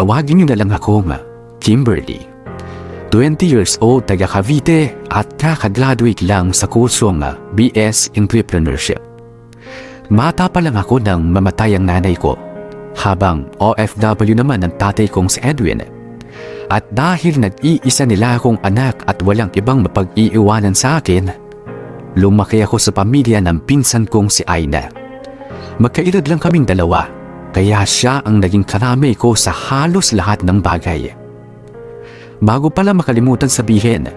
Tawagin niyo na lang akong Kimberly. 20 years old, taga Cavite at kakagraduate lang sa kursong BS Entrepreneurship. Bata pa lang ako nang mamatay ang nanay ko, habang OFW naman ang tatay kong si Edwin. At dahil nag-iisa nila akong anak at walang ibang mapag-iiwanan sa akin, lumaki ako sa pamilya ng pinsan kong si Aina. Magkaedad lang kaming dalawa, kaya siya ang naging karamay ko sa halos lahat ng bagay. Bago pala makalimutan sabihin,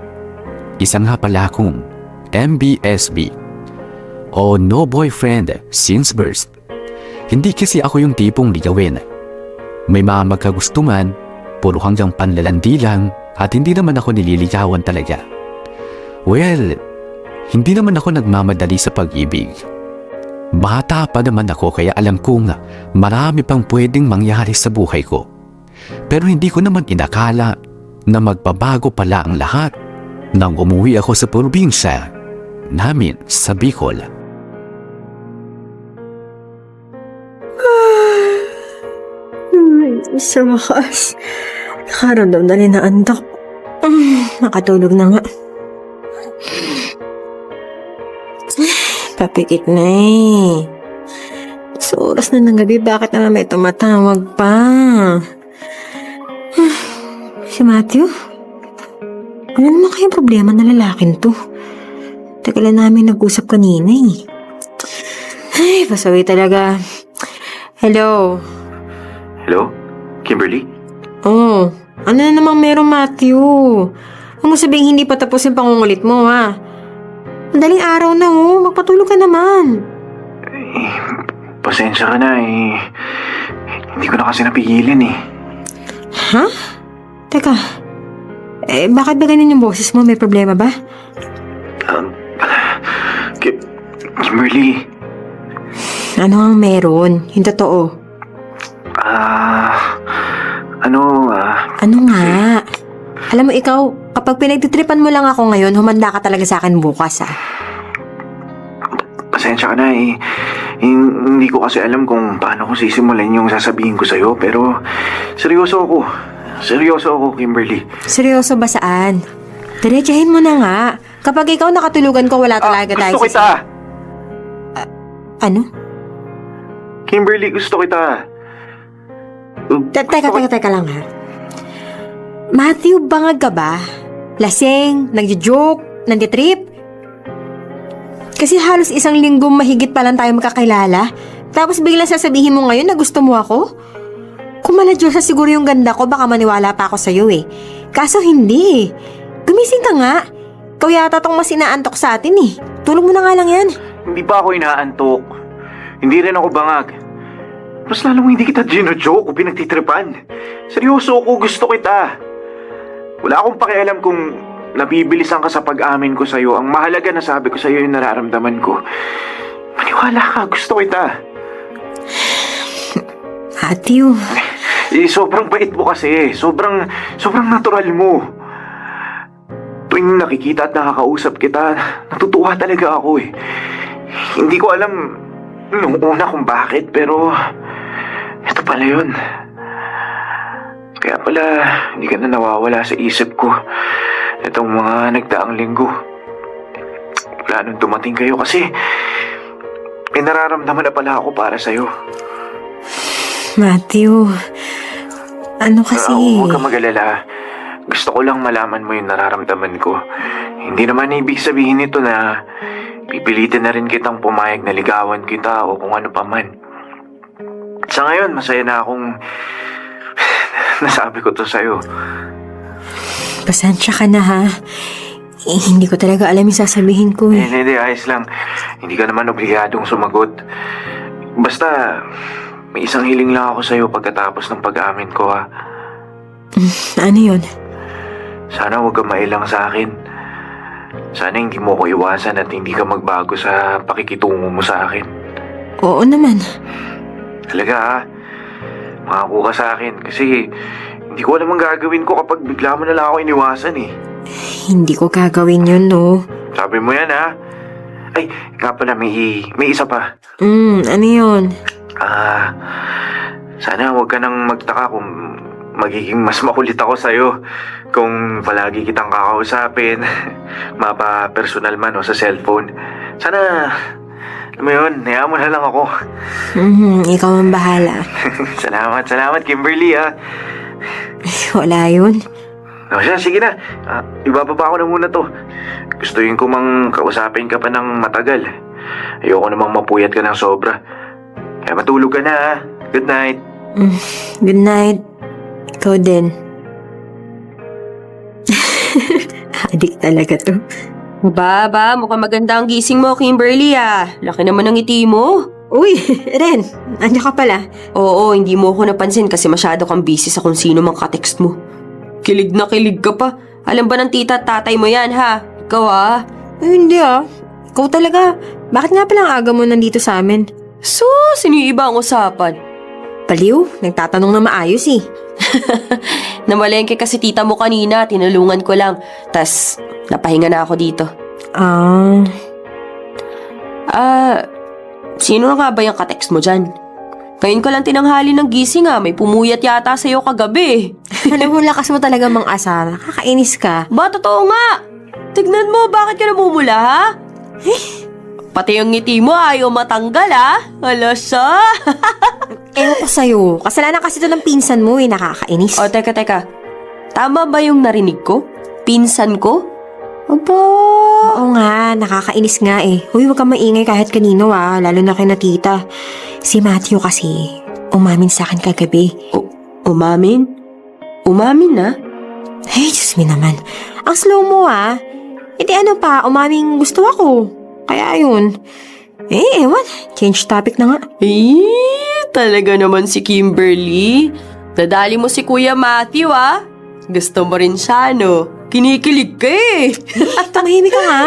isa nga pala akong MBSB o no boyfriend since birth. Hindi kasi ako yung tipong ligawin. May mga magkagustuman, puro hanggang panlalandi lang at hindi naman ako nililigawan talaga. Well, hindi naman ako nagmamadali sa pag-ibig. Bata pa naman ako kaya alam kong marami pang pwedeng mangyari sa buhay ko. Pero hindi ko naman inakala na magbabago pala ang lahat nang umuwi ako sa probinsya namin sa Bicol. Sa wakas, nakaramdam na rin na antok. Nakatulog na nga. Papikit na eh. Sa oras na ng gabi, bakit naman may tumatawag pa? Si Matthew? Ano naman kayang problema na lalaking to? Tagalan namin nag-usap kanina eh. Ay, pasawi talaga. Hello? Hello? Kimberly? Oh, ano na namang meron, Matthew? Huwag mo sabihin hindi pa tapos yung pangungulit mo, ha? Madaling araw na, oh. Magpatulog ka naman. Eh, pasensya ka na eh. Hindi ko na kasi napigilan eh. Ha? Teka, bakit ba ganun yung boses mo? May problema ba? Kimberly. Ano ang meron? Yung totoo. Ano nga? Alam mo ikaw, kapag pinagtitripan mo lang ako ngayon, humanda ka talaga sa akin bukas, ha? Pasensya ka na eh. Hindi ko kasi alam kung paano ko sisimulan yung sasabihin ko sa'yo, pero seryoso ako. Seryoso ako, Kimberly. Seryoso ba saan? Diretsahin mo na nga. Kapag ikaw nakatulugan ko, wala talaga tayo gusto kita! Ano? Kimberly, gusto kita. Teka lang ha. Matthew, bangag ka ba? Lasing, nagjo-joke, nanditrip? Kasi halos isang linggo mahigit pa lang tayo magkakilala. Tapos biglang sasabihin mo ngayon na gusto mo ako? Kung maladyosa siguro yung ganda ko, baka maniwala pa ako sa'yo eh. Kaso hindi. Gumising ka nga. Ikaw yata tong mas inaantok sa atin eh. Tulog mo na nga lang yan. Hindi ba ako inaantok? Hindi rin ako bangag. Mas lalong hindi kita gino-joke o pinagtitripan. Seryoso ako, gusto kita. Wala akong pakialam kung nabibilisan ka sa pag-amin ko sa'yo. Ang mahalaga na sabi ko sa'yo yung nararamdaman ko. Maniwala ka, gusto kita. Matthew. Sobrang bait mo kasi. Sobrang natural mo. Tuwing nakikita at nakakausap kita, natutuwa talaga ako eh. Hindi ko alam nung una kung bakit, pero ito pala yun. Kaya pala hindi ka na nawawala sa isip ko itong mga nagdaang linggo. Wala nung dumating kayo kasi may nararamdaman na pala ako para sa'yo. Matthew, ano kasi? Huwag kang mag-alala. Gusto ko lang malaman mo yung nararamdaman ko. Hindi naman ibig sabihin nito na pipilitin na rin kitang pumayag na ligawan kita o kung ano pa man. Sa ngayon, masaya na akong nasabi ko to sa'yo. Pasensya ka na ha. Hindi ko talaga alam yung sasabihin ko eh. Hindi, ayos lang. Hindi ka naman obligadong sumagot. Basta, may isang hiling lang ako sa'yo pagkatapos ng pag-amin ko ha. Ano yun? Sana huwag kang mailang sa akin. Sana hindi mo ko iwasan at hindi ka magbago sa pakikitungo mo sa akin. Oo naman. Talaga ha? Mangako ka sa akin kasi hindi ko alam ang gagawin ko kapag bigla mo na lang ako iniwasan eh. Hindi ko gagawin yun, no? Sabi mo yan ha? Ay, nga pala may isa pa. Ano yun? Sana huwag ka nang magtaka kung magiging mas makulit ako sa'yo kung palagi kitang kakausapin, mapa-personal man o sa cellphone. Sana, alam mo yun, hayaan mo na lang ako. Ikaw ang bahala. Salamat Kimberly ha. Wala yun. O siya, sige na. Ibababa ko na muna to. Gustuin ko mang kausapin ka pa ng matagal. Ayoko namang mapuyat ka ng sobra. Kaya matulog ka na ha. Good night. Good night. Ikaw din. Adik talaga to. Ba, mukhang maganda ang gising mo, Kimberly ah. Laki naman ng ngiti mo. Uy, Ren, nandiyan ka pala. Oo, hindi mo ako napansin kasi masyado kang busy sa kung sino mang katext mo. Kilig na kilig ka pa. Alam ba ng tita at tatay mo yan ha? Ikaw ah. Ay, hindi ah. Ikaw talaga. Bakit nga palang aga mo nandito sa amin? Sus, iniiba ang usapan. Baliw, nagtatanong na maayos eh. Namalengke kasi tita mo kanina, tinulungan ko lang. Tas, napahinga na ako dito. Sino nga ba yung katext mo dyan? Ngayon ko lang tinanghali ng gising may pumuyat yata sa'yo kagabi. Alam mo, lakas mo talaga mang-asa. Nakakainis ka. Ba, totoo nga? Tignan mo, bakit ka namumula ha? Pati yung ngiti mo ayaw matanggal Hala siya. Ewan ko sa'yo. Kasalanan kasi ito ng pinsan mo nakakainis. O, teka. Tama ba yung narinig ko? Pinsan ko? Aba. Oo nga, nakakainis nga eh. Huy, huwag kang maingay kahit kanino lalo na kay na tita. Si Matthew kasi, umamin sa akin kagabi. Umamin? Umamin na? Hey, Diyos me naman. Ang slow mo E di ano pa, umaming gusto ako. Kaya yun. Ewan, change topic na nga. Talaga naman si Kimberly. Dadali mo si Kuya Matthew Gusto mo rin siya, no? Kinikilig ka Tumahimik ka nga.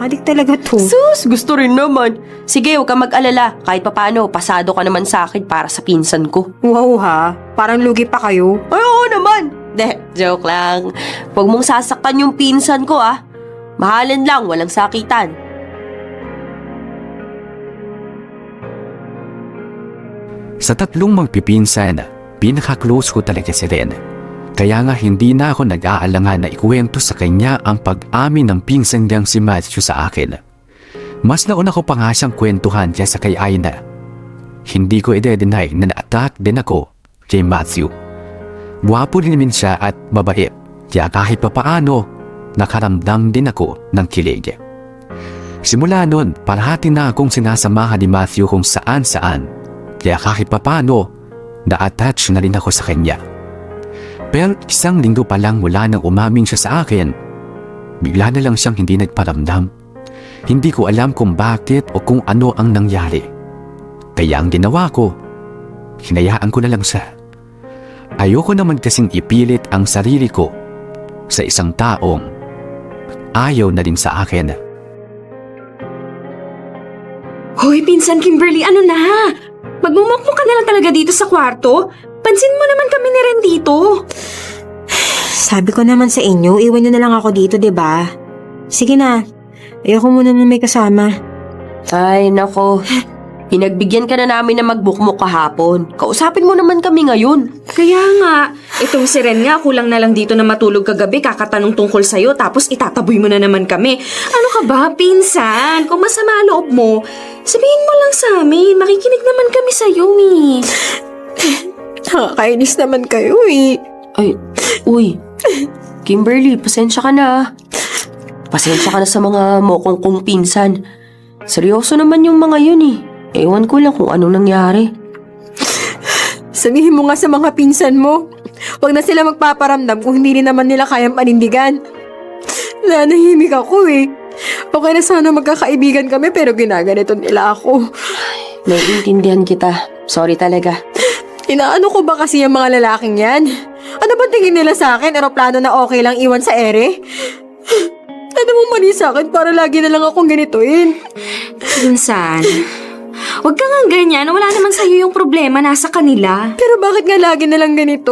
Adik talaga to. Sus, gusto rin naman. Sige, huwag kang mag-alala. Kahit papano, pasado ka naman sa akin para sa pinsan ko. Wow parang lugi pa kayo. Ay, oo naman. Joke lang. Huwag mong sasaktan yung pinsan ko Mahalan lang, walang sakitan. Sa tatlong magpipinsan, pinaka-close ko talaga si Ren. Kaya nga hindi na ako nag-aalangan na ikuwento sa kanya ang pag-amin ng pinsan niyang si Matthew sa akin. Mas nauna ko pa nga siyang kwentuhan kaysa kay Aina. Hindi ko i-deny na na-attack din ako kay Matthew. Gwapo rin naman siya at mabait, kaya kahit papaano, nakaramdam din ako ng kilig. Simula noon, parahati na akong sinasamahan ni Matthew kung saan-saan, kaya kahit papaano, na-attach na rin ako sa kanya. Pero isang linggo pa lang mula nang umamin siya sa akin, bigla na lang siyang hindi nagparamdam. Hindi ko alam kung bakit o kung ano ang nangyari. Kaya ang ginawa ko, hinayaan ko na lang siya. Ayoko naman kasing ipilit ang sarili ko sa isang taong ayaw na din sa akin. Hoy, pinsan Kimberly, ano na? Magmumukmuk ka na lang talaga dito sa kwarto? Pansin mo naman kami ni Ren dito. Sabi ko naman sa inyo, iwan nyo na lang ako dito, diba? Sige na. Ayoko muna na may kasama. Ay, nako. Pinagbigyan ka na namin na magbukmok kahapon. Kausapin mo naman kami ngayon. Kaya nga, itong si Ren nga, kulang na lang dito na matulog kagabi, kakatanong tungkol sa'yo, tapos itataboy mo na naman kami. Ano ka ba, pinsan? Kung masama loob mo, sabihin mo lang sa amin. Makikinig naman kami sa'yo, Nakakainis naman kayo Ay, uy. Kimberly, pasensya ka na. Pasensya ka na sa mga mokong kong pinsan. Seryoso naman yung mga yun Ewan ko lang kung anong nangyari. Sabihin mo nga sa mga pinsan mo. Huwag na sila magpaparamdam kung hindi rin naman nila kayang panindigan. Nanahimik ako Okay na sana magkakaibigan kami pero ginaganito nila ako. Naiintindihan kita. Sorry talaga. Inaano ko ba kasi yung mga lalaking yan? Ano ba tingin nila sa akin? Eroplano na okay lang iwan sa ere? Ano mo mali sa akin para lagi na lang akong ganituin? Pinsan, huwag ka nga ganyan. Wala naman sa'yo yung problema. Nasa kanila. Pero bakit nga lagi na lang ganito?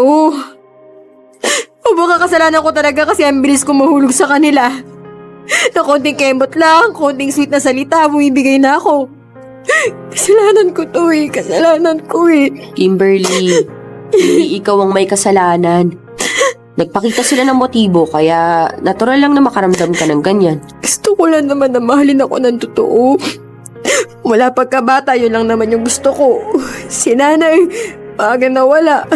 O baka kasalanan ko talaga kasi ang bilis ko mahulog sa kanila. Na konting kembot lang, konting sweet na salita, bumibigay na ako. Kasalanan ko to Kasalanan ko Kimberly, Hindi ikaw ang may kasalanan. Nagpakita sila ng motibo, kaya natural lang na makaramdam ka ng ganyan. Gusto ko lang naman na mahalin ako ng totoo. Wala pagkabata, yun lang naman yung gusto ko. Si nanay, maaga nawala.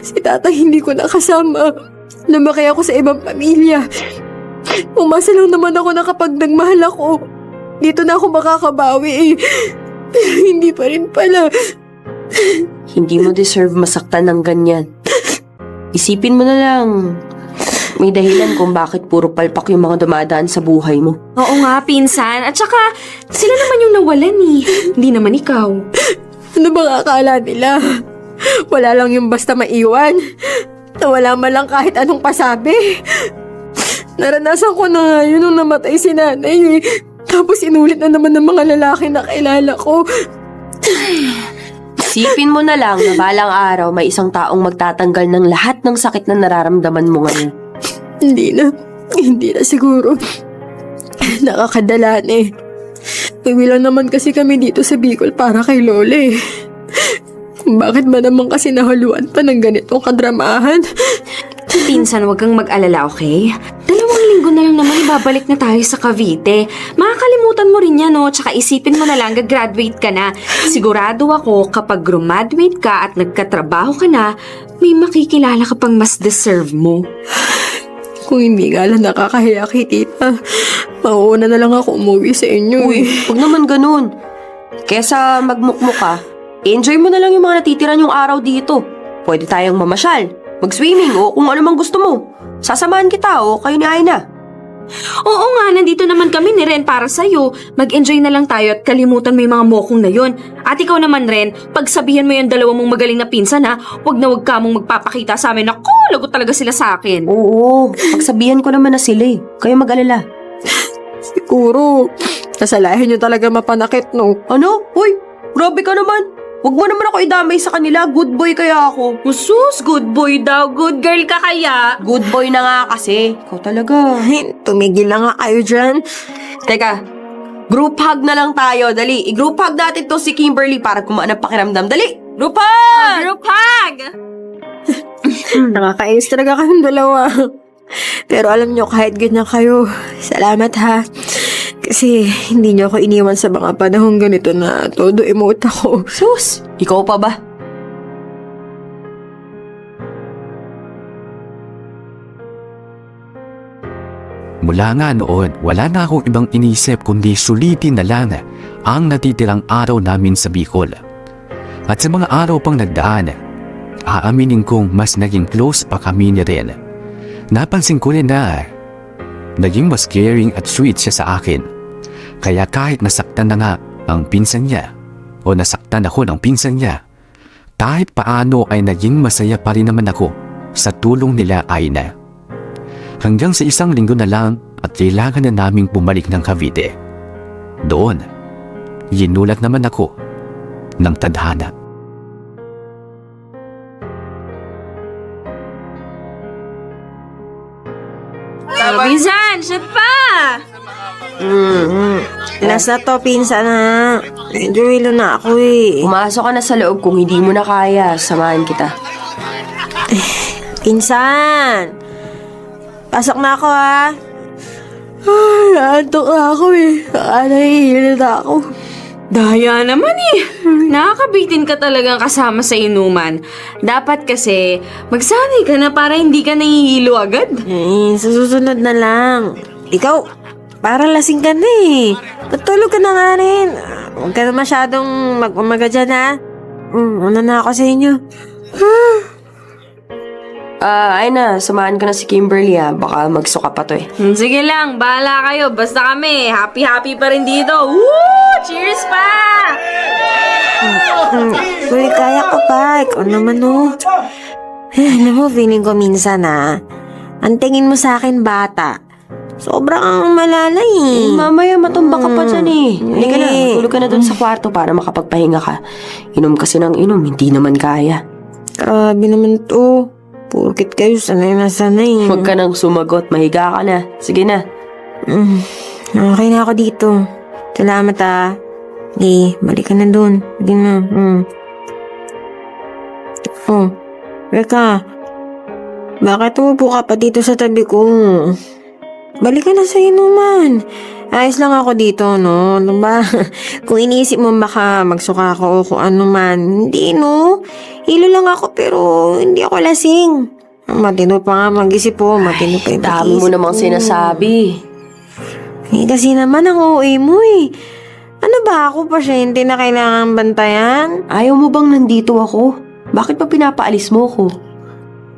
Si tatay hindi ko nakasama. Lumaki ako sa ibang pamilya. Umasa lang naman ako na kapag nagmahal ako, dito na ako makakabawi eh. Pero hindi pa rin pala. Hindi mo deserve masaktan ng ganyan. Isipin mo na lang, may dahilan kung bakit puro palpak yung mga dumadaan sa buhay mo. Oo nga, pinsan. At saka, sila naman yung nawalan eh. Hindi naman ikaw. Ano bang akala nila? Wala lang yung basta maiwan. Na wala man lang kahit anong pasabi. Naranasan ko na nga yun nung namatay si nanay eh. Tapos inulit na naman ng mga lalaki na kilala ko. Isipin mo na lang na balang araw may isang taong magtatanggal ng lahat ng sakit na nararamdaman mo ngayon. Hindi na siguro. Nakakadalan eh. Uwi lang naman kasi kami dito sa Bicol para kay Lola eh. Bakit ba naman kasi nahaluan pa ng ganitong kadramahan? Pinsan, huwag kang mag-alala, okay? 2 linggo na lang naman ibabalik na tayo sa Cavite. Makakalimutan mo rin yan, no? Tsaka isipin mo na lang, gagraduate ka na. Sigurado ako, kapag graduate ka at nagkatrabaho ka na, may makikilala ka pang mas deserve mo. Kung hindi nga lang nakakahiya kay tita, mauuna na lang ako umuwi sa inyo Uy, eh. huwag naman ganun. Kesa magmukmuk ka, enjoy mo na lang yung mga natitira yung araw dito. Pwede tayong mamasyal, mag-swimming o kung ano mang gusto mo. Sasamahan kita o kayo ni Aina. Oo nga, nandito naman kami ni Ren para sa'yo. Mag-enjoy na lang tayo at kalimutan mo yung mga mokong na yun. At ikaw naman, Ren, pagsabihan mo yung 2 mong magaling na pinsan ha, huwag na huwag ka mong magpapakita sa amin na lagot talaga sila sa akin. Oo, pagsabihan ko naman na sila eh. Kayo mag-alala. Siguro, kasalahin nyo talaga mapanakit, no? Ano? Uy, grabe ka naman. Huwag mo naman ako idamay sa kanila. Good boy kaya ako. Sus, good boy daw. Good girl ka kaya. Good boy na nga kasi. Ikaw talaga. Ay, tumigil na nga kayo dyan. Teka, group hug na lang tayo. Dali, i-group hug natin to si Kimberly para kumaan ang pakiramdam. Dali, group hug! Group hug! Nakakainis talaga kayong dalawa. Pero alam nyo, kahit ganyan kayo, salamat ha. Kasi hindi nyo ako iniwan sa mga panahong ganito na todo emote ako. Sus, ikaw pa ba? Mula nga noon, wala na akong ibang inisip kundi sulitin na lang ang natitirang araw namin sa Bicol. At sa mga araw pang nagdaan, aaminin kong mas naging close pa kami ni Ren. Napansin ko rin na naging mas caring at sweet siya sa akin. Kaya kahit nasaktan na nga ang pinsan niya o nasaktan ako ng pinsan niya, kahit paano ay naging masaya pa rin naman ako sa tulong nila Aina. Hanggang sa 1 linggo na lang at kailangan na naming bumalik ng Cavite. Doon, ginulat naman ako ng tadhana. Pinsan, siya pa! Last na to, pinsan na. Medyo hilo na ako eh. Pumasok ka na sa loob kung hindi mo na kaya. Samahan kita. Pinsan! Pasok na ako ha. Ay, naantok na ako eh. Nahihilo na ako. Daya naman eh. Nakakabitin ka talagang kasama sa inuman. Dapat kasi, magsanay ka na para hindi ka nahihilo agad. Eh, sa susunod na lang. Ikaw, para lasing ka na eh. Matulog ka na nga rin. Huwag ka na masyadong mag-umaga dyan ha. Una na ako sa inyo. Aina, samahan ko na si Kimberly ha. Baka magsuka pa to eh. Sige lang, bahala kayo. Basta kami, happy-happy pa rin dito. Woo! Cheers pa! Uy, kaya ko pa. Ikaw naman oh. Alam mo, feeling ko minsan ang tingin mo sa akin bata. Sobrang ang malalay eh. Mamaya matumba ka pa dyan eh. Halika na, Eh. tulog ka na dun sa kwarto para makapagpahinga ka. Inom kasi ng inom, hindi naman kaya. Grabe naman to. Purkit kayo, sanay na sanay. Huwag ka nang sumagot, mahiga ka na. Sige na. Okay na ako dito. Salamat balik ka na dun. Sige na. Oh, Reka. Bakit umupo ka pa dito sa tabi ko? Balik ka na sa inuman. Ayos lang ako dito, no? Ano ba? Kung iniisip mo baka magsuka ako o kung ano man. Hindi, no? Hilo lang ako pero hindi ako lasing. Matino pa nga mag-isip po. Matino pa yung Dami mo pag-iisip namang ko. sinasabi. Eh, kasi naman ang OA mo eh. Ano ba ako, pasyente na kailangan bantayan? Ayaw mo bang nandito ako? Bakit pa pinapaalis mo ko?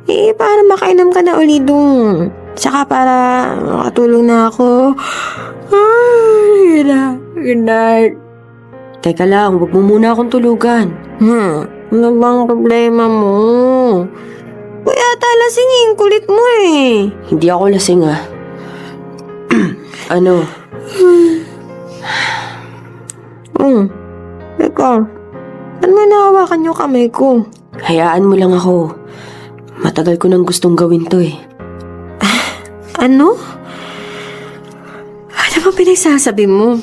Eh, para makainom ka na uli dun. Tsaka para makatulong na ako. Ay, good night. Teka lang, wag mo muna akong tulugan. Ano bang problema mo? Kuya, talasingin, kulit mo eh. Hindi ako lasing ah. Ano? Teka, ano mo nahawakan yung kamay ko? Hayaan mo lang ako. Matagal ko nang gustong gawin to eh. Ano? Ano ba pinagsasabi mo?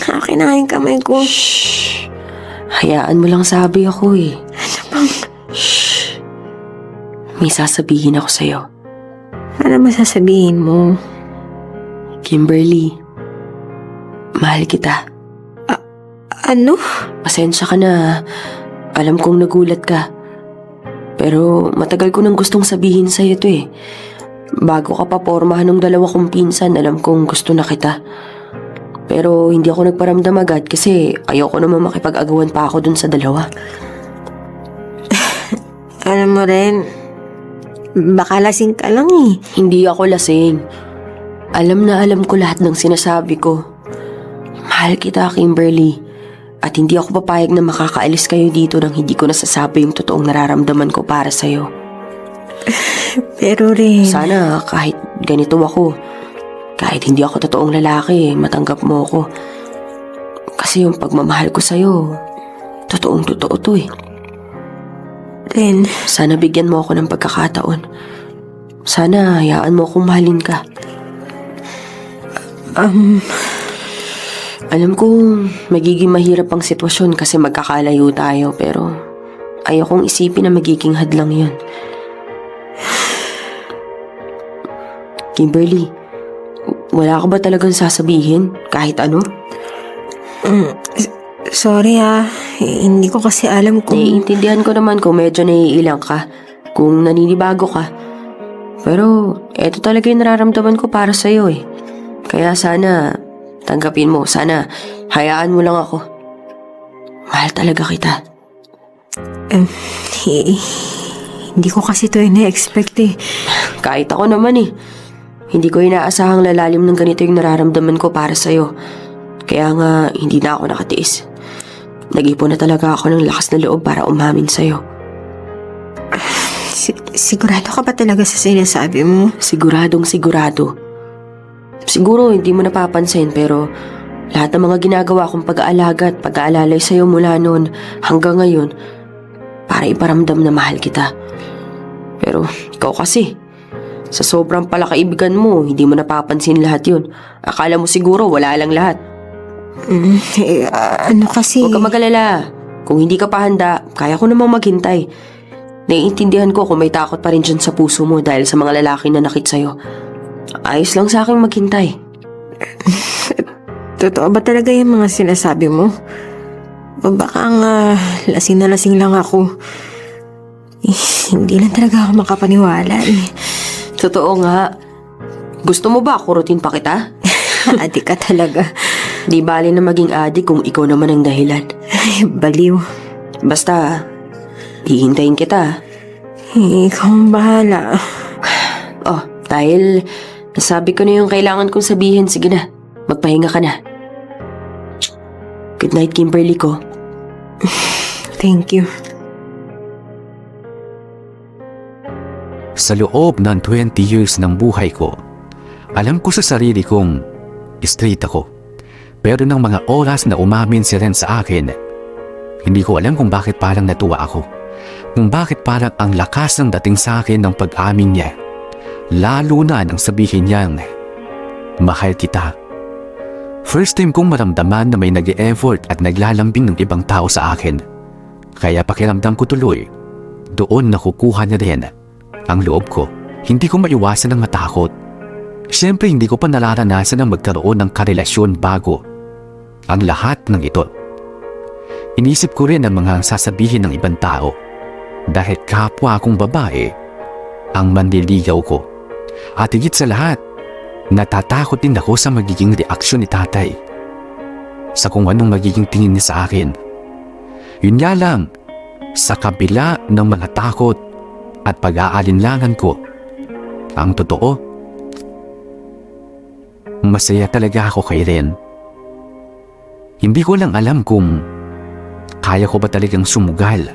Akin na yung kamay ko. Shh. Hayaan mo lang sabi ako eh. Ano bang? Shh. May sasabihin ako sa'yo. Ano masasabihin mo? Kimberly, mahal kita. Ano? Pasensya ka na. Alam kong nagulat ka. Pero matagal ko nang gustong sabihin sa'yo to eh. Bago ka pa pormahan ng dalawa kong pinsan, alam kong gusto na kita. Pero hindi ako nagparamdam agad kasi ayoko naman makipag-agawan pa ako dun sa dalawa. Alam mo rin, baka lasing ka lang eh. Hindi ako lasing. Alam na alam ko lahat ng sinasabi ko. Mahal kita, Kimberly. At hindi ako papayag na makakaalis kayo dito nang hindi ko nasasabi yung totoong nararamdaman ko para sa'yo. Pero rin, Sana kahit ganito ako, kahit hindi ako totoong lalaki, matanggap mo ako. Kasi yung pagmamahal ko sa'yo, totoong totoo to eh. Ren, Sana bigyan mo ako ng pagkakataon. Sana hayaan mo akong mahalin ka. Alam kong magiging mahirap ang sitwasyon kasi magkakalayo tayo pero ayokong isipin na magiging hadlang yun. Kimberly, wala ka ba talagang sasabihin kahit ano? sorry hindi ko kasi alam kung... Naiintindihan ko naman kung medyo naiilang ka, kung naninibago ka. Pero eto talaga yung nararamdaman ko para sa'yo eh. Kaya sana tanggapin mo, sana hayaan mo lang ako. Mahal talaga kita. Hindi ko kasi ito ina-expect eh. Kahit ako naman eh. Hindi ko inaasahang lalalim ng ganito yung nararamdaman ko para sa'yo. Kaya nga hindi na ako nakatiis. Nag-ipon na talaga ako ng lakas na loob para umamin sa'yo. Sigurado ka ba talaga sa sinasabi mo? Siguradong sigurado. Siguro hindi mo napapansin pero lahat ng mga ginagawa kong pag-aalaga at pag-aalalay sa'yo mula noon hanggang ngayon para iparamdam na mahal kita. Pero ikaw kasi, sa sobrang palakaibigan mo, hindi mo napapansin lahat yun. Akala mo siguro wala lang lahat. Ano kasi... Huwag ka mag-alala. Kung hindi ka pa handa, kaya ko namang maghintay. Naiintindihan ko kung may takot pa rin dyan sa puso mo dahil sa mga lalaki na nakit sa'yo. Ayos lang sa akin maghintay. Totoo ba talaga yung mga sinasabi mo? O baka nga lasing na lasing lang ako. Hindi lang talaga ako makapaniwala eh. Totoo nga. Gusto mo ba kurutin pa kita? Adik ka talaga. Di bali na maging adik kung ikaw naman ang dahilan. Ay, baliw. Basta, hihintayin kita. Ikaw ang bahala. Oh, dahil nasabi ko na yung kailangan kong sabihin, sige na, magpahinga ka na. Good night, Kimberly ko. Thank you. Sa loob ng 20 years ng buhay ko, alam ko sa sarili kong straight ako. Pero ng mga oras na umamin si Ren sa akin, hindi ko alam kung bakit parang natuwa ako. Kung bakit parang ang lakas ng dating sa akin ng pag-amin niya. Lalo na nang sabihin niyang, mahal kita. First time kong maramdaman na may nag-e-effort at naglalambing ng ibang tao sa akin. Kaya pakiramdam ko tuloy, doon nakukuha na rin ang loob ko. Hindi ko maiwasan ang matakot. Siyempre hindi ko pa nararanasan ang magkaroon ng karelasyon bago ang lahat ng ito. Inisip ko rin ang mga sasabihin ng ibang tao dahil kapwa akong babae ang manliligaw ko. At higit sa lahat, natatakot din ako sa magiging reaksyon ni tatay sa kung anong magiging tingin niya sa akin. Yun nga lang, sa kabila ng mga takot at pag-aalinlangan ko, ang totoo, masaya talaga ako kay Ren. Hindi ko lang alam kung kaya ko ba talagang sumugal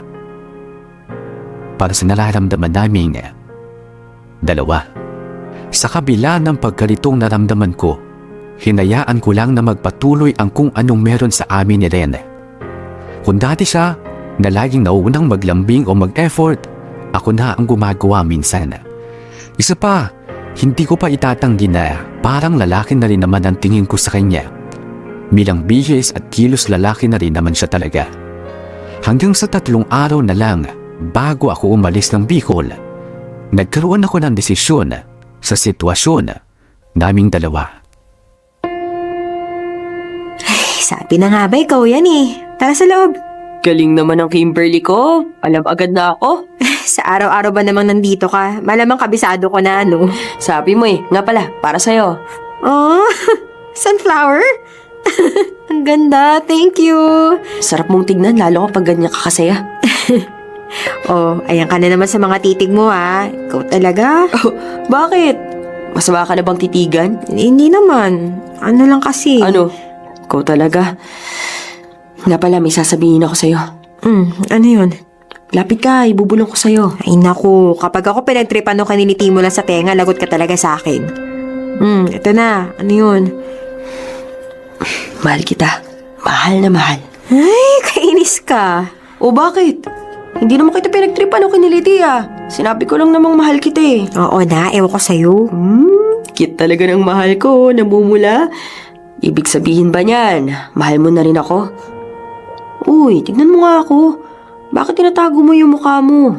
para sa nararamdaman naming dalawa. Sa kabila ng pagkalitong naramdaman ko, hinayaan ko lang na magpatuloy ang kung anong meron sa amin ni Ren. Kung dati siya na laging nauunang maglambing o mag-effort, ako na ang gumagawa minsan. Isa pa, hindi ko pa itatanggi na parang lalaki na rin naman ang tingin ko sa kanya. Bilang bihis at kilos lalaki na rin naman siya talaga. Hanggang sa 3 araw na lang bago ako umalis ng Bicol, nagkaroon ako ng desisyon sa sitwasyon naming dalawa. Sabi na nga ba ikaw yan eh. Tara sa loob. Galing naman ang Kimberly ko. Alam agad na ako. Sa araw-araw ba namang nandito ka? Malamang kabisado ko na ano. Sabi mo eh. Nga pala, para sa'yo. Oh, sunflower? Ang ganda, thank you. Sarap mong tignan lalo kapag ganyan ka kasaya. Oh, ayan ka na naman sa mga titig mo ha. Ikaw talaga? Bakit? Masama ka na bang titigan? Hindi naman. Ano lang kasi. Ano? Ikaw talaga. Nga pala, may sasabihin ako sa'yo. Ano yun? Lapit ka, ibubulong ko sa'yo. Ay naku, kapag ako pinagtripan o kaniniti mo lang sa tenga, lagot ka talaga sa akin. Ito na. Ano yun? Mahal kita. Mahal na mahal. Ay, kainis ka. O bakit? Hindi naman kita pinagtripan o kiniliti ah. Sinabi ko lang namang mahal kita eh. Oo na, ewan ko sa'yo. Cute talaga ng mahal ko, namumula. Ibig sabihin ba niyan, mahal mo na rin ako? Uy, tignan mo nga ako. Bakit tinatago mo yung mukha mo?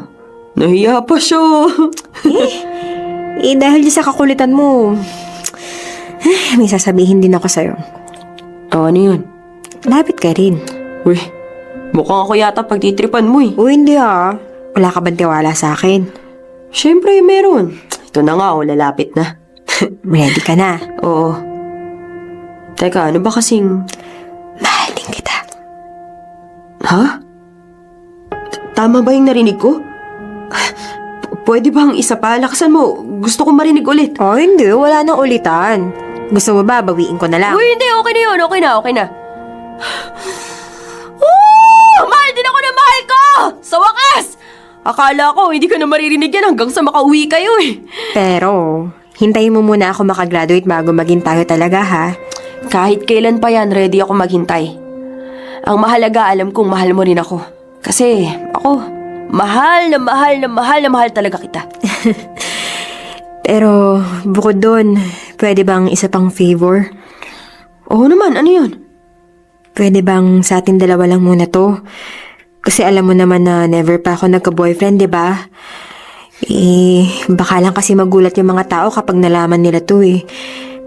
Nahiya pa siya. Dahil sa kakulitan mo, may sasabihin din ako sa'yo. O, ano yun? Lapit ka rin. Uy, mukhang ako yata pagtitripan mo eh. Uy, hindi ah. Wala ka bang tiwala sa akin? Siyempre, meron. Ito na nga, lalapit na. Ready ka na. Oo. Teka, ano ba kasing... Mahal din kita. Ha? Tama ba yung narinig ko? Pwede bang isa pa? Lakasan mo. Gusto kong marinig ulit. Oh, hindi. Wala nang ulitan. Gusto mo ba, bawiin ko na lang? Uy, hindi. Okay na yun. Okay na. Mahal din ako ng mahal ko! Sa wakas! Akala ko, hindi ko na maririnig yan hanggang sa makauwi kayo eh. Pero, hintayin mo muna ako makagraduate bago maging tayo talaga, ha? Kahit kailan pa yan, ready ako maghintay. Ang mahalaga, alam kong mahal mo rin ako. Kasi, ako, mahal na mahal talaga kita. Pero, bukod doon, pwede bang isa pang favor? Oo naman, ano yun? Pwede bang sa atin dalawa lang muna to? Kasi alam mo naman na never pa ako nagka-boyfriend, di ba? Baka lang kasi magulat yung mga tao kapag nalaman nila to eh.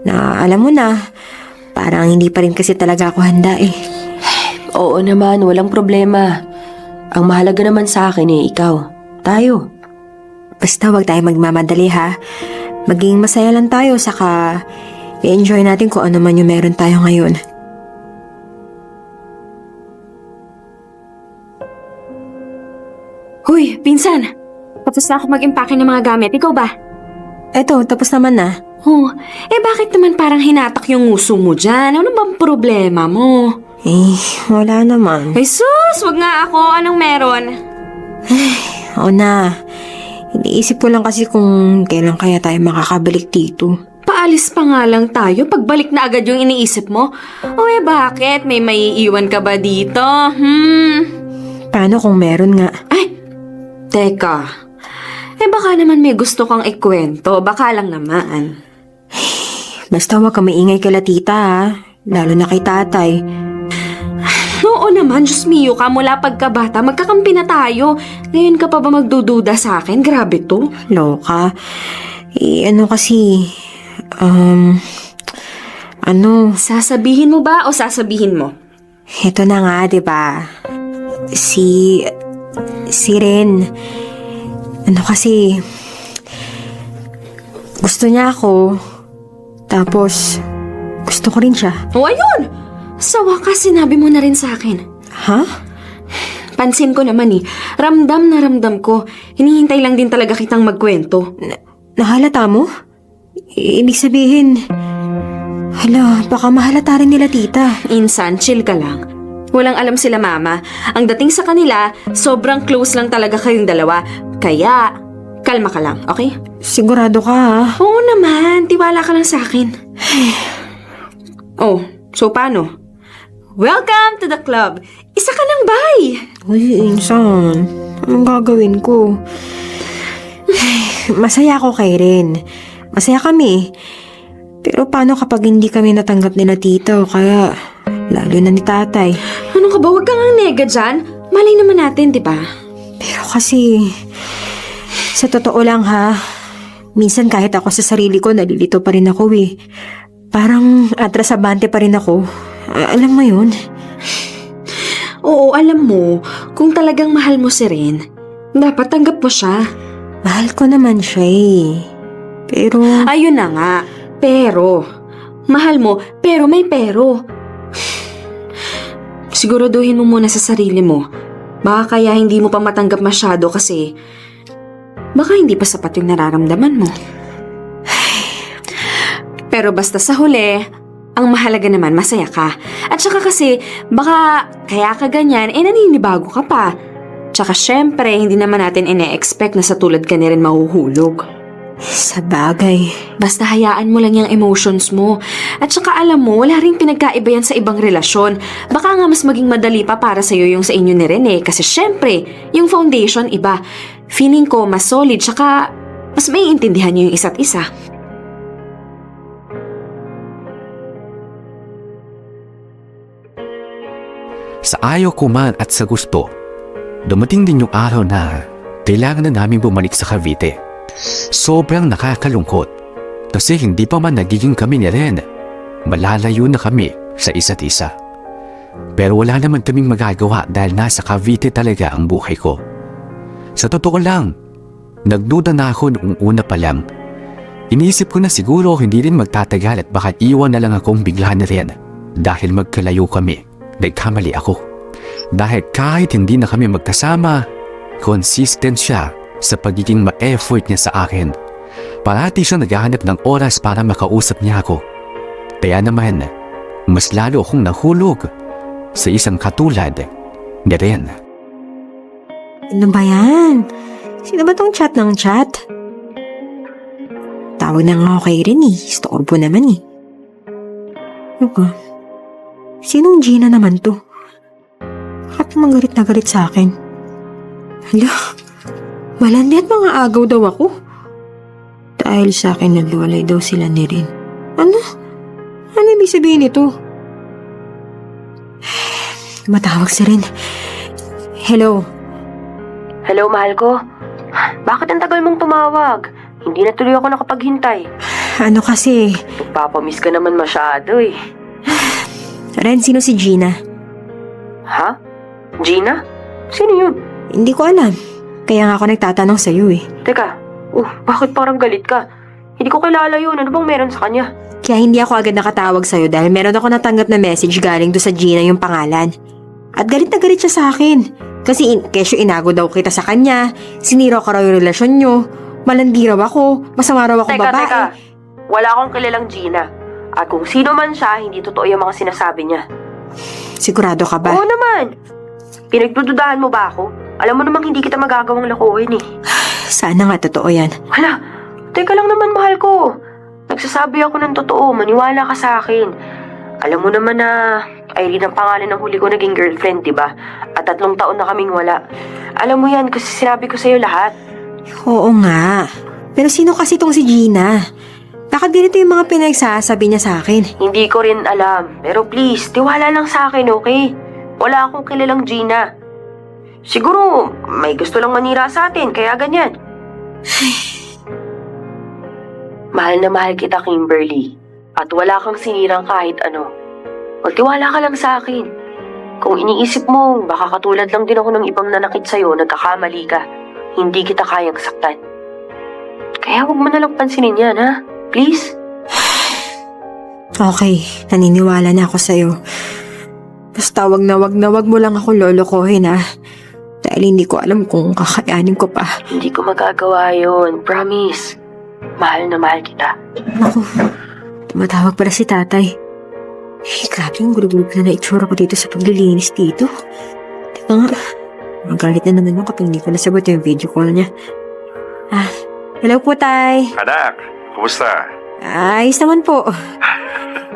Na alam mo na, parang hindi pa rin kasi talaga ako handa eh. Oo naman, walang problema. Ang mahalaga naman sa akin eh, ikaw. Tayo. Basta wag tayo magmamadali ha. Maging masaya lang tayo, saka i-enjoy natin kung ano man yung meron tayo ngayon. Hoy, pinsan! Tapos na ako mag-impake ng mga gamit. Ikaw ba? Eto, tapos naman na. Oh, bakit naman parang hinatak yung nguso mo dyan? Ano bang problema mo? Wala naman. Ay sus! Wag nga ako. Anong meron? Oo na. Iniisip ko lang kasi kung kailan kaya tayo makakabalik dito. Paalis pa nga lang tayo. Pagbalik na agad yung iniisip mo. O bakit? May maiiwan ka ba dito? Paano kung meron nga? Ay! Teka. Baka naman may gusto kang ikwento. Baka lang naman. Basta huwag ka maingay kay tita ha. Lalo na kay tatay. Oo naman, Diyos mio ka, mula pagkabata, magkakampi na tayo. Ngayon ka pa ba magdududa sa akin? Grabe to. Loka. Ano kasi, Sasabihin mo ba o sasabihin mo? Ito na nga, 'di ba? Si Ren. Ano kasi, gusto niya ako. Tapos, gusto ko rin siya. O ayun! Sa wakas, sinabi mo na rin sa akin. Ha? Pansin ko naman ramdam na ramdam ko. Hinihintay lang din talaga kitang magkwento. Nahalata mo? Ibig sabihin, baka mahalata rin nila tita. Insan, chill ka lang. Walang alam sila mama. Ang dating sa kanila, sobrang close lang talaga kayong dalawa. Kaya, kalma ka lang, okay? Sigurado ka, ha? Oo naman, tiwala ka lang sa akin. Oh, so paano? Welcome to the club! Isa ka ng bay! Uy, insan. Anong gagawin ko? Masaya ako kay Ren. Masaya kami. Pero paano kapag hindi kami natanggap nila tita o kaya lalo na ni tatay? Ano ka ba? Huwag kang ang nega dyan. Malay naman natin, di ba? Pero kasi, sa totoo lang ha, minsan kahit ako sa sarili ko, nalilito pa rin ako eh. Parang atrasabante pa rin ako. Alam mo yun? Oo, alam mo, kung talagang mahal mo si Ren, dapat tanggap mo siya. Mahal ko naman siya eh. Pero, Ayun na nga, pero. Mahal mo, pero may pero. Siguraduhin mo muna sa sarili mo. Baka kaya hindi mo pa matanggap masyado kasi baka hindi pa sapat yung nararamdaman mo. Pero basta sa huli, ang mahalaga naman masaya ka. At saka kasi, baka kaya ka ganyan, naninibago ka pa. Tsaka syempre, hindi naman natin ine-expect na sa tulad ka ni rin mahuhulog. sa bagay. Basta hayaan mo lang yung emotions mo. At saka alam mo, wala ring pinagkaiba yan sa ibang relasyon. Baka nga mas maging madali pa para sa'yo yung sa inyo ni Rene. Kasi syempre, yung foundation iba. Feeling ko mas solid, tsaka mas maiintindihan nyo yung isa't isa. Sa ayaw ko man at sa gusto, dumating din yung araw na kailangan na namin bumalik sa Cavite. Sobrang nakakalungkot kasi hindi pa man nagiging kami ni Ren. Malalayo na kami sa isa't isa. Pero wala naman kaming magagawa dahil nasa Cavite talaga ang buhay ko. Sa totoo lang, nagduda na ako noong una pa lang. Iniisip ko na siguro hindi rin magtatagal at baka iwan na lang akong bigla ni Ren dahil magkalayo kami. Nagkamali ako. Dahil kahit hindi na kami magkasama, consistent siya sa pagiging ma-effort niya sa akin. Parati siya naghahanap ng oras para makausap niya ako. Kaya naman, mas lalo akong nahulog sa isang katulad ni Ren. Ano ba yan? Sino ba tong chat ng chat? Tawag na nga ako kay Ren eh. Storbo naman eh. Ano ba? Sinong Gina naman to? Bakit naman galit na galit sa akin? Hala, malandi at mga agaw daw ako. Dahil sa akin nagluwalay daw sila ni Ren. Ano? Ano ibig sabihin ito? Matawag si Ren. Hello? Hello, mahal ko. Bakit ang tagal mong tumawag? Hindi na tuloy ako nakapaghintay. Ano kasi? Nagpapamiss ka naman masyado eh. Ren, sino si Gina? Ha? Gina? Sino yun? Hindi ko alam. Kaya nga ako nagtatanong sa'yo eh. Teka, bakit parang galit ka? Hindi ko kilala yun. Ano bang meron sa kanya? Kaya hindi ako agad nakatawag sa'yo dahil meron ako natanggap na message galing do sa Gina yung pangalan. At galit na galit siya sa akin. Kasi kesyo inago daw kita sa kanya, sinira ko raw yung relasyon nyo, malandi raw ako, masama raw ako babae. Teka. Wala akong kilalang Gina. At kung sino man siya, hindi totoo yung mga sinasabi niya. Sigurado ka ba? Oo naman. Pinagdududahan mo ba ako? Alam mo namang hindi kita magagawang lakuin eh. Sana nga totoo yan. Hala, teka lang naman mahal ko. Nagsasabi ako ng totoo, maniwala ka sa akin. Alam mo naman na Irene ang pangalan ng huli ko naging girlfriend, diba? At 3 taon na kaming wala. Alam mo yan kasi sinabi ko sa'yo lahat. Oo nga. Pero sino kasi tong si Gina? Bakit ganito yung mga pinagsasabi niya sa akin? Hindi ko rin alam. Pero please, tiwala lang sa akin, okay? Wala akong kilalang Gina. Siguro, may gusto lang manira sa atin, kaya ganyan. Mahal na mahal kita, Kimberly. At wala kang sinirang kahit ano. Magtiwala ka lang sa akin. Kung iniisip mo, baka katulad lang din ako ng ibang nanakit sa'yo, nagkakamali ka. Hindi kita kayang saktan. Kaya huwag mo nalang pansinin yan, ha? Please? Okay, naniniwala na ako sa'yo. Basta wag mo lang ako lolokohin ha. Dahil hindi ko alam kung kakayanin ko pa. Hindi ko magagawa yun. Promise. Mahal na mahal kita. Naku, tumatawag pala si tatay. Eh, grabe yung gulog-gulog na itsura ko dito sa paglilinis dito. Teka nga, magalit na naman ako kapag hindi ko nasagot yung video call niya. Hello po, tay. Anak, kumusta? Ayos naman po.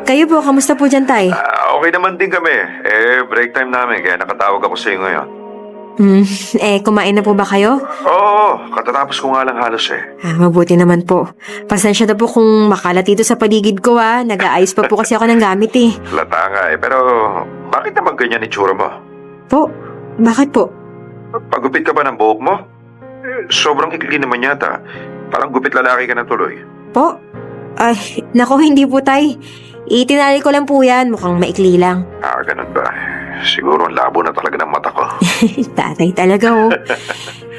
Kayo po, kamusta po dyan, tay? Okay naman din kami. Break time namin kaya nakatawag ako sa iyo ngayon. Kumain na po ba kayo? Oo, katatapos ko nga lang halos eh. Mabuti naman po. Pasensya na po kung makalat dito sa paligid ko Nag-aayos pa po kasi ako ng gamit eh. Lata nga eh, pero bakit naman ganyan itsura mo? Po? Bakit po? Pagupit ka ba ng buhok mo? Sobrang ikli naman yata. Parang gupit lalaki ka na tuloy. Po? Ay, nako hindi po tay. Itinali ko lang po yan. Mukhang maikli lang. Ganun ba? Siguro ang labo na talaga ng mata ko. Tatay talaga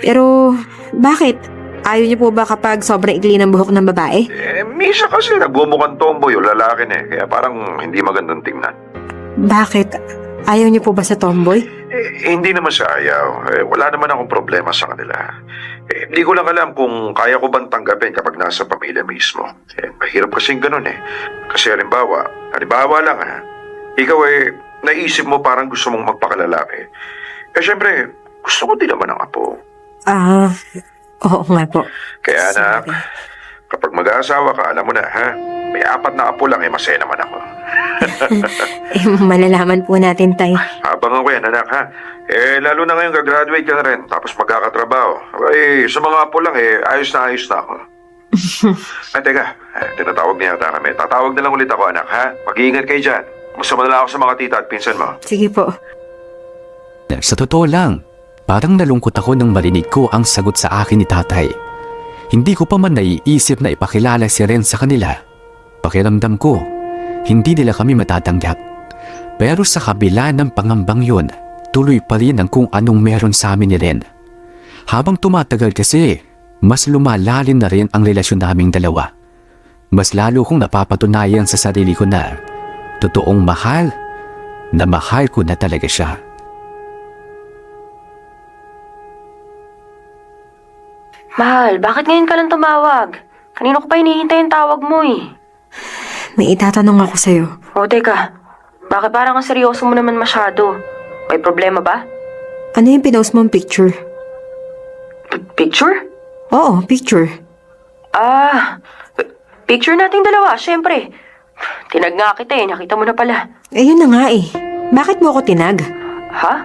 Pero, bakit? Ayaw niyo po ba kapag sobrang ikli ng buhok ng babae? Misa kasi nagbumukhang tomboy o lalaki na eh. Kaya parang hindi magandang tingnan. Bakit? Ayaw niyo po ba sa tomboy? Hindi naman sa ayaw. Wala naman akong problema sa kanila. Hindi ko lang alam kung kaya ko bang tanggapin kapag nasa pamilya mismo. Mahirap kasing ganun eh. Kasi halimbawa lang ikaw naisip mo parang gusto mong magpakalalaki. Siyempre, gusto ko din naman ang apo. Oo nga po. Kaya anak, kapag mag-aasawa ka, alam mo na may 4 na apo lang masaya naman ako. Malalaman po natin, tay. Abangan ko yan, anak, lalo na ngayon gagraduate ka na rin, tapos magkakatrabaho. Sa mga apo lang, ayos na ako. Teka, tinatawag niya yata kami. Tatawag na lang ulit ako, anak, Mag-iingat kayo dyan. Masama na lang ako sa mga tita at pinsan mo. Sige po. Sa totoo lang, parang nalungkot ako nang marinig ko ang sagot sa akin ni tatay. Hindi ko pa man naiisip na ipakilala si Ren sa kanila. Pakiramdam ko, hindi nila kami matatanggap. Pero sa kabila ng pangambang yun, tuloy pa rin ang kung anong meron sa amin ni Ren. Habang tumatagal kasi, mas lumalalim na rin ang relasyon naming dalawa. Mas lalo kong napapatunayan sa sarili ko na totoong mahal ko na talaga siya. Mahal, bakit ngayon ka lang tumawag? Kanino ko pa hinihintay yung tawag mo eh? May itatanong ako sa'yo. O teka, bakit parang ang seryoso mo naman masyado? May problema ba? Ano yung pinost mong picture? Picture? Oo, picture. Picture nating dalawa, syempre. Tinag nga kita nakita mo na pala. Yun na nga Bakit mo ako tinag? Ha?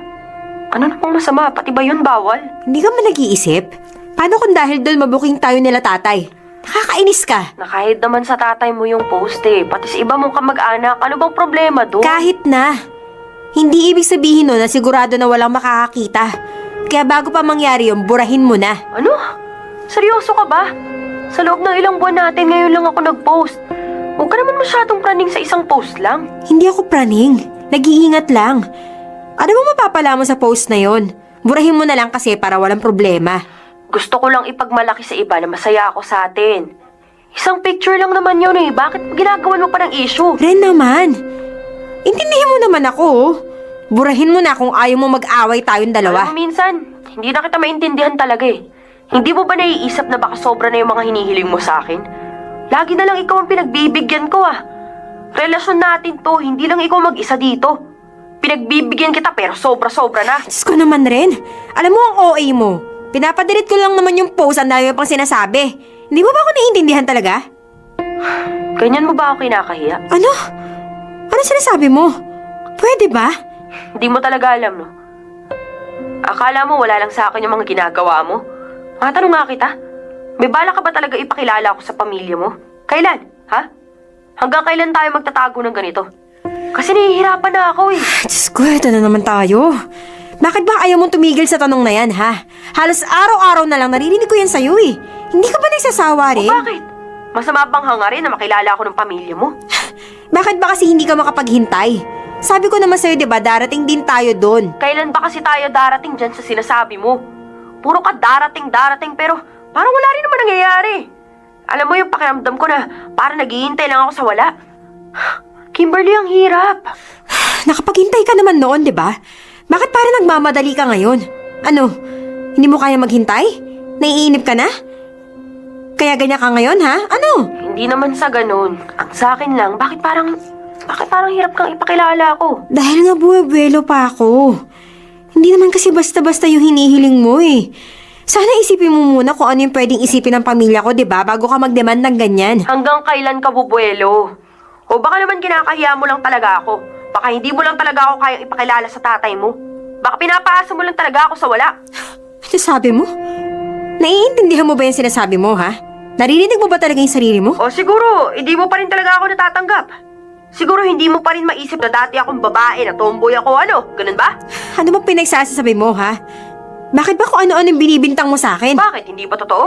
Ano namang masama? Pati ba yun bawal? Hindi ka man nag-iisip? Paano kung dahil doon mabuking tayo nila tatay? Nakakainis ka. Nakahid naman sa tatay mo yung post Pati sa iba mong kamag-anak, ano bang problema doon? Kahit na. Hindi ibig sabihin na sigurado na walang makakakita. Kaya bago pa mangyari yun, burahin mo na. Ano? Seryoso ka ba? Sa loob ng ilang buwan natin, ngayon lang ako nag-post. Huwag ka naman masyadong praning sa isang post lang. Hindi ako praning. Nag-iingat lang. Ano ba mapapala mo sa post na yon? Burahin mo na lang kasi para walang problema. Gusto ko lang ipagmalaki sa iba na masaya ako sa atin. Isang picture lang naman yun Bakit ginagawan mo pa ng issue? Ren naman. Intindihin mo naman ako Burahin mo na kung ayaw mo mag-away tayong dalawa. Alam mo, minsan, hindi na kita maintindihan talaga Hindi mo ba naiisip na baka sobra na yung mga hinihiling mo sa akin? Lagi na lang ikaw ang pinagbibigyan ko Relasyon natin to, hindi lang ikaw mag-isa dito. Pinagbibigyan kita pero sobra-sobra na. Diyos ko naman, Ren. Alam mo ang OA mo. Pinapadelete ko lang naman yung post, ang dami pang sinasabi. Hindi mo ba ako naiintindihan talaga? Ganyan mo ba ako kinakahiya? Ano? Ano sinasabi mo? Pwede ba? Hindi mo talaga alam, no? Akala mo wala lang sa akin yung mga ginagawa mo? Matanong nga kita, may bala ka ba talaga ipakilala ako sa pamilya mo? Kailan, ha? Hanggang kailan tayo magtatago ng ganito? Kasi nahihirapan na ako eh. Diyos ko, ito na naman tayo. Bakit ba ayaw mong tumigil sa tanong na yan, ha? Halos araw-araw na lang naririnig ko yan sa'yo eh. Hindi ka ba nagsasawa rin? Bakit? Masama bang hangarin na makilala ako ng pamilya mo? Bakit ba kasi hindi ka makapaghintay? Sabi ko naman sa'yo, di ba, darating din tayo doon. Kailan ba kasi tayo darating dyan sa sinasabi mo? Puro ka darating pero parang wala rin naman nangyayari. Alam mo yung pakiramdam ko na parang naghihintay lang ako sa wala. Kimberly, ang hirap. Nakapaghintay ka naman noon, di ba? Bakit parang nagmamadali ka ngayon? Ano, hindi mo kaya maghintay? Naiinip ka na? Kaya ganyan ka ngayon, ha? Ano? Hindi naman sa ganun. Ang sa akin lang, bakit parang hirap kang ipakilala ako? Dahil nga buwebelo pa ako. Hindi naman kasi basta-basta yung hinihiling mo eh. Sana isipin mo muna kung ano yung pwedeng isipin ng pamilya ko, di ba? Bago ka mag-demand ng ganyan. Hanggang kailan ka bubuelo? O baka naman kinakahiya mo lang talaga ako. Baka hindi mo lang talaga ako kayang ipakilala sa tatay mo. Baka pinapaasa mo lang talaga ako sa wala. Ano sabi mo? Naiintindihan mo ba yung sinasabi mo, ha? Naririnig mo ba talaga yung sarili mo? O siguro, hindi mo pa rin talaga ako natatanggap. Siguro hindi mo pa rin maisip na dati akong babae na tomboy ako, ano? Ganun ba? Ano bang pinagsasabi mo, ha? Bakit ba kung ano-ano yung binibintang mo sa akin? Bakit? Hindi ba totoo?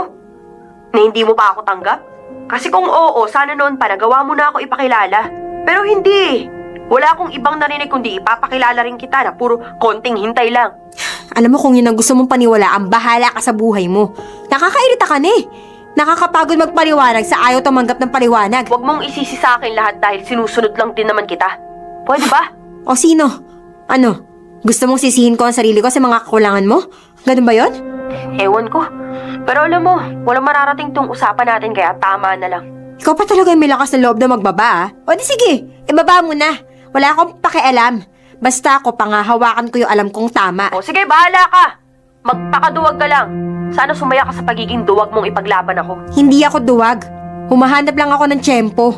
Na hindi mo pa ako tanggap? Kasi kung oo, sana noon pa nagawa mo na ako ipakilala. Pero hindi. Wala akong ibang narinig kundi ipapakilala rin kita na puro konting hintay lang. Alam mo kung yun ang gusto mong paniwalaan, bahala ka sa buhay mo. Nakakairita ka na eh. Nakakapagod magpaliwanag sa ayaw tumanggap ng paliwanag. Huwag mong isisi sa akin lahat dahil sinusunod lang din naman kita. Pwede ba? O sino? Ano? Gusto mong sisihin ko ang sarili ko sa mga kakulangan mo? Ganun ba yon? Ewan ko. Pero alam mo, walang mararating tong usapan natin kaya tama na lang. Ikaw pa talaga yung may lakas na loob na magbaba, ah. O di sige, ibaba mo na. Wala akong pakialam. Basta ako pangahawakan ko yung alam kong tama. O sige, bahala ka. Magpakaduwag ka lang. Sana sumaya ka sa pagiging duwag mong ipaglaban ako. Hindi ako duwag. Humahanap lang ako ng tiyempo.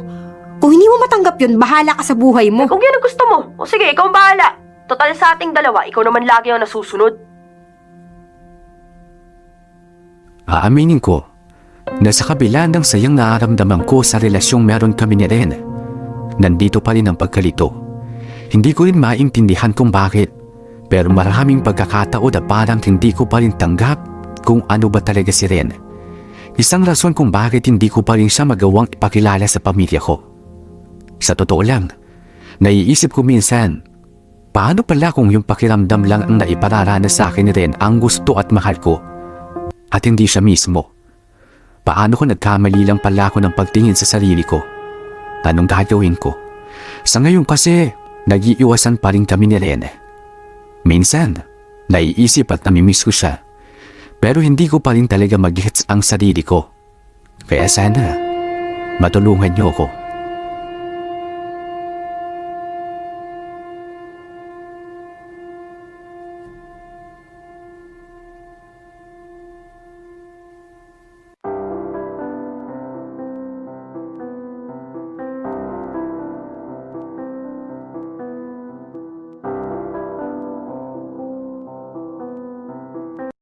Kung hindi mo matanggap yun, bahala ka sa buhay mo. Kung yan ang gusto mo, o sige, ikaw ang bahala. Total sa ating dalawa, ikaw naman lagi ang nasusunod. Aaminin ko na sa kabila ng sayang nararamdaman ko sa relasyong meron kami ni Ren, nandito pa rin ang pagkalito. Hindi ko rin maintindihan kung bakit, pero maraming pagkakataon na parang hindi ko pa rin tanggap kung ano ba talaga si Ren. Isang rason kung bakit hindi ko pa rin siya magawang ipakilala sa pamilya ko. Sa totoo lang, naiisip ko minsan, paano pala kung yung pakiramdam lang ang naipararanas sa akin ni Ren ang gusto at mahal ko, at hindi siya mismo? Paano kung nagkamali lang pala ako ng pagtingin sa sarili ko? Anong gagawin ko? Sa ngayon kasi, nag-iiwasan pa rin kami ni Ren. Minsan, naiisip at namimiss ko siya. Pero hindi ko pa rin talaga mag-gets ang sarili ko. Kaya sana, matulungan niyo ako.